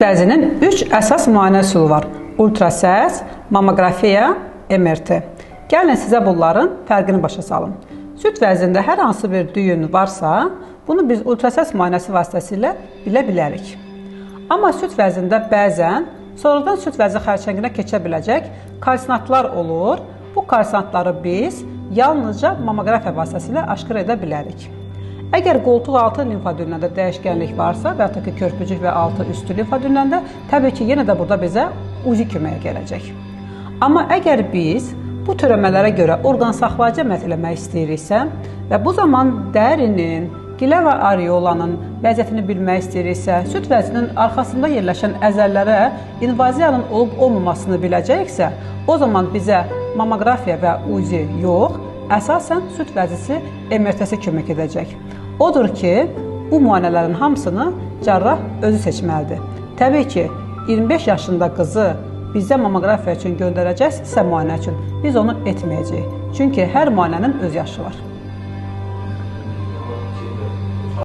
Vəzinin 3 əsas müayinə üsulu var. Ultrasəs, mamoqrafiya, MRT. Gəlin sizə bunların fərqini başa salım. Süd vəzində hər hansı bir düyün varsa, bunu biz ultrasəs müayinəsi vasitəsilə bilə bilərik. Amma süd vəzində bəzən sonradan süd vəzi xərçənginə keçə biləcək kalsinatlar olur. Bu kalsinatları biz yalnızca mamoqrafiya vasitəsilə aşkar edə bilərik. Əgər qoltuq altı limfadünlərində dəyişkənlik varsa və ya ki, körpücük və altı üstü limfadünlərində, təbii ki, yenə də burada bizə UZI köməyə gələcək. Amma əgər biz bu törəmələrə görə orqan saxlayıcı əməliyyat eləmək istəyiriksə və bu zaman dərinin, gilə və areolanın vəziyyətini bilmək istəyiriksə, süd vəzinin arxasında yerləşən əzəllərə invaziyanın olub-olmamasını biləcəksə, o zaman bizə mamoqrafiya və UZI yox, əsasən süd vəzisi MRT-si kömək edəcək. Odur ki, bu müayinələrin hamısını cərrah özü seçməlidir. Təbii ki, 25 yaşında qızı bizə mamoqrafiya üçün göndərəcəksə müayinə üçün, biz onu etməyəcəyik. Çünki hər müayinənin öz yaşı var.